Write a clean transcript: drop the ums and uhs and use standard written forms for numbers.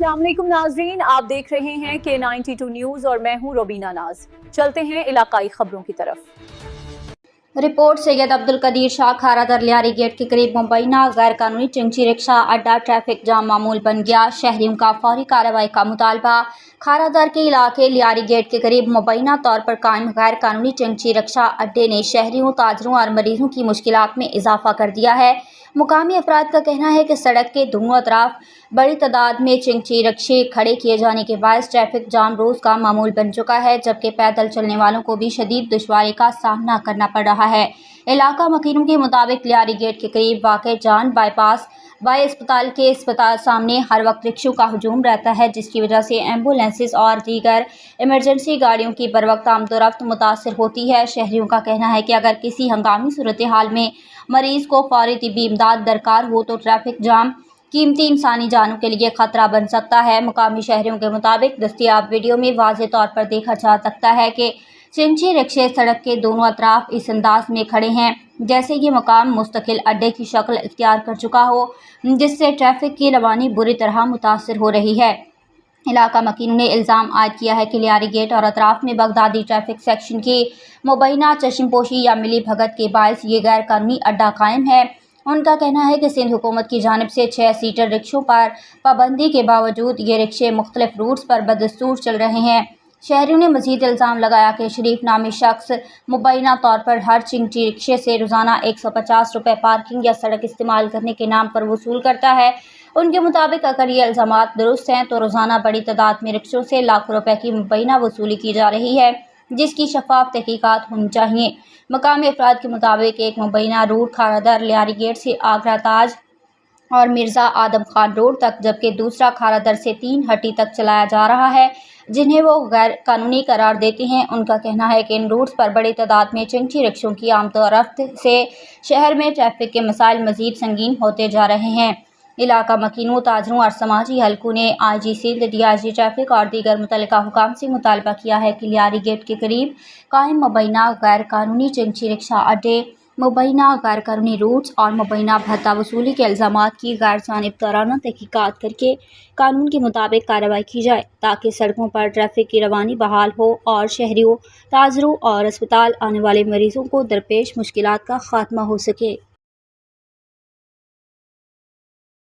अस्सलाम वालेकुम नाज़रीन, आप देख रहे हैं K92 न्यूज़ और मैं हूं रोबीना नाज। चलते हैं इलाकाई खबरों की तरफ। रिपोर्ट सैयद अब्दुल कदीर शाह खारादर लियारी गेट के करीब मुबैना गैर कानूनी चिंची रिक्शा अड्डा ट्रैफिक जाम मामूल बन गया। शहरियों का फौरी कार्रवाई का मुतालबा। खारादर के इलाके लियारी गेट के करीब मुबैना तौर पर कायम गैर कानूनी चिंची रिक्शा अड्डे ने शहरियों, ताजरों और मरीजों की मुश्किलात में इजाफा कर दिया है। मुकामी अफराद का कहना है कि सड़क के दोनों अतराफ बड़ी तादाद में चिंची रिक्शे खड़े किए जाने के बायस ट्रैफिक जाम रोज़ का मामूल बन चुका है, जबकि पैदल चलने वालों को भी शदीद दुश्वारी का सामना करना पड़ रहा है। इलाका मकीनों के मुताबिक लियारी गेट के करीब वाक़े जान बाईपास बाई अस्पताल के सामने हर वक्त रिक्शों का हजूम रहता है, जिसकी वजह से एम्बुलेंसेस और दीगर इमरजेंसी गाड़ियों की बर वक्त आमदोरफ्त मुतासर होती है। शहरियों का कहना है कि अगर किसी हंगामी सूरत हाल में मरीज को फौरी तिब्बी इमदाद दरकार हो तो ट्रैफिक जाम कीमती इंसानी जानों के लिए खतरा बन सकता है। मुकामी शहरियों के मुताबिक दस्तयाब वीडियो में वाज़ेह तौर पर देखा जा सकता है कि चिंची रिक्शे सड़क के दोनों अतराफ इस अंदाज में खड़े हैं जैसे ये मकाम मुस्तकिल अड्डे की शक्ल इख्तियार कर चुका हो, जिससे ट्रैफिक की रवानी बुरी तरह मुतासर हो रही है। इलाका मकीनों ने इल्ज़ाम आयद किया है कि लियारी गेट और अतराफ में बगदादी ट्रैफिक सेक्शन की मुबैना चश्मपोशी या मिली भगत के बायस ये गैर कानूनी अड्डा कायम है। उनका कहना है कि सिंध हुकूमत की जानिब से 6 सीटर रिक्शों पर पाबंदी के बावजूद ये रिक्शे मुख्तलिफ रूट्स पर बदस्तूर चल रहे हैं। शहरियों ने मजीद इल्ज़ाम लगाया कि शरीफ नामी शख्स मुबैना तौर पर हर चिंची रिक्शे से रोज़ाना 150 रुपये पार्किंग या सड़क इस्तेमाल करने के नाम पर वसूल करता है। उनके मुताबिक अगर ये इल्ज़ामात दुरुस्त हैं तो रोज़ाना बड़ी तादाद में रिक्शों से लाखों रुपए की मुबैना वसूली की जा रही है, जिसकी शफाफ तहकीकात होनी चाहिए। मकामी अफराद के मुताबिक एक मुबैना रूट खारादर लियारी गेट से आगरा ताज और मिर्ज़ा आदम खान रोड तक, जबकि दूसरा खारादर से 3 हट्टी तक चलाया जा रहा है, जिन्हें वो गैर कानूनी करार देते हैं। उनका कहना है कि इन रूट्स पर बड़ी तादाद में चिंची रिक्शों की आमदोरफ्त से शहर में ट्रैफिक के मसाइल मज़ीद संगीन होते जा रहे हैं। इलाका मकीनों, ताजरों और समाजी हलकों ने IG सिंध, DIG ट्रैफिक और दीगर मुतल्लिका हुकाम से मुतालबा किया है कि लियारी गेट के करीब कायम मुबैना गैर कानूनी चिंची रिक्शा अड्डे, मुबैना गैर कानूनी रूट्स और मुबैना भत्ता वसूली के इल्ज़ामात की गैर जानिबदाराना तहकीकात करके कानून के मुताबिक कार्रवाई की जाए, ताकि सड़कों पर ट्रैफिक की रवानी बहाल हो और शहरियों, ताजरों और अस्पताल आने वाले मरीजों को दरपेश मुश्किलात का खात्मा हो सके।